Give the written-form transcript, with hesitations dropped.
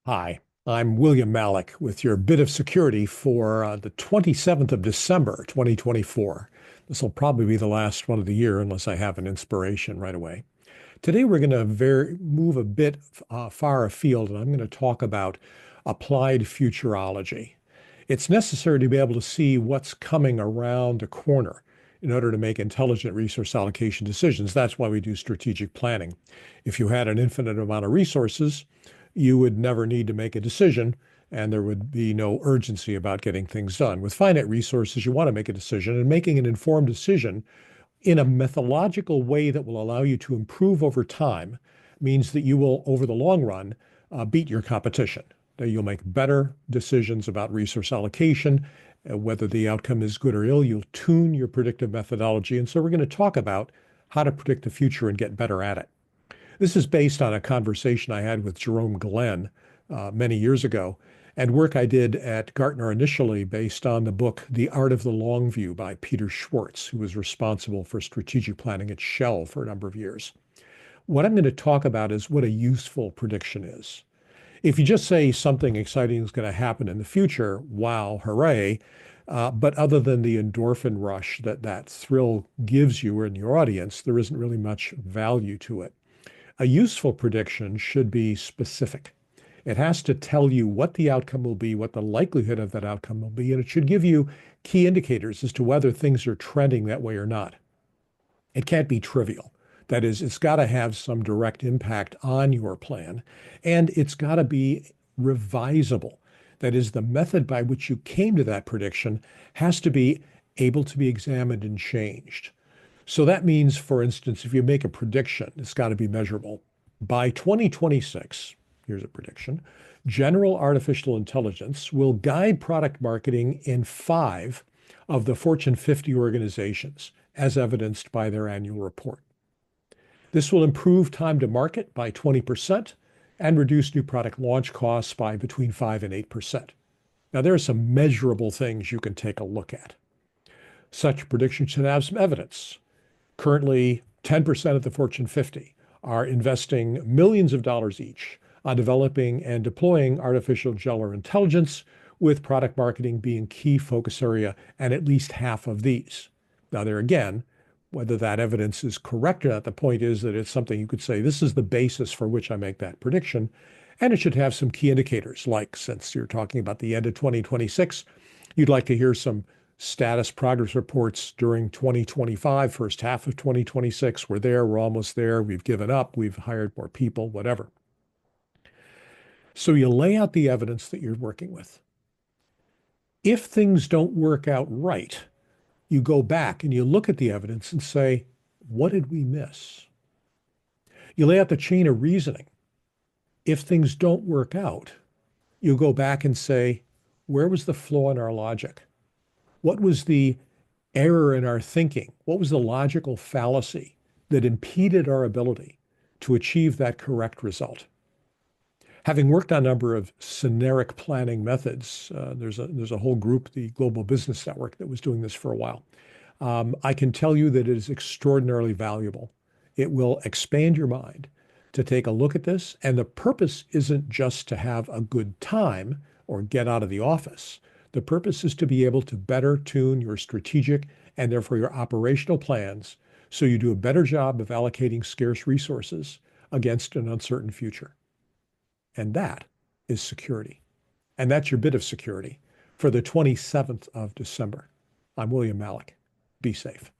Hi, I'm William Malik with your bit of security for the 27th of December, 2024. This will probably be the last one of the year unless I have an inspiration right away. Today, we're going to move a bit far afield, and I'm going to talk about applied futurology. It's necessary to be able to see what's coming around the corner in order to make intelligent resource allocation decisions. That's why we do strategic planning. If you had an infinite amount of resources, you would never need to make a decision, and there would be no urgency about getting things done. With finite resources, you want to make a decision, and making an informed decision in a methodological way that will allow you to improve over time means that you will, over the long run, beat your competition. That you'll make better decisions about resource allocation, whether the outcome is good or ill. You'll tune your predictive methodology. And so we're going to talk about how to predict the future and get better at it. This is based on a conversation I had with Jerome Glenn many years ago, and work I did at Gartner initially based on the book The Art of the Long View by Peter Schwartz, who was responsible for strategic planning at Shell for a number of years. What I'm going to talk about is what a useful prediction is. If you just say something exciting is going to happen in the future, wow, hooray, but other than the endorphin rush that thrill gives you and your audience, there isn't really much value to it. A useful prediction should be specific. It has to tell you what the outcome will be, what the likelihood of that outcome will be, and it should give you key indicators as to whether things are trending that way or not. It can't be trivial. That is, it's got to have some direct impact on your plan, and it's got to be revisable. That is, the method by which you came to that prediction has to be able to be examined and changed. So that means, for instance, if you make a prediction, it's got to be measurable. By 2026, here's a prediction, general artificial intelligence will guide product marketing in 5 of the Fortune 50 organizations, as evidenced by their annual report. This will improve time to market by 20% and reduce new product launch costs by between 5 and 8%. Now, there are some measurable things you can take a look at. Such predictions should have some evidence. Currently, 10% of the Fortune 50 are investing millions of dollars each on developing and deploying artificial general intelligence, with product marketing being key focus area and at least half of these. Now, there again, whether that evidence is correct or not, the point is that it's something you could say, this is the basis for which I make that prediction. And it should have some key indicators, like since you're talking about the end of 2026, you'd like to hear some status progress reports during 2025, first half of 2026. We're there, we're almost there, we've given up, we've hired more people, whatever. So you lay out the evidence that you're working with. If things don't work out right, you go back and you look at the evidence and say, what did we miss? You lay out the chain of reasoning. If things don't work out, you go back and say, where was the flaw in our logic? What was the error in our thinking? What was the logical fallacy that impeded our ability to achieve that correct result? Having worked on a number of scenaric planning methods, there's a whole group, the Global Business Network, that was doing this for a while. I can tell you that it is extraordinarily valuable. It will expand your mind to take a look at this. And the purpose isn't just to have a good time or get out of the office. The purpose is to be able to better tune your strategic and therefore your operational plans so you do a better job of allocating scarce resources against an uncertain future. And that is security. And that's your bit of security for the 27th of December. I'm William Malik. Be safe.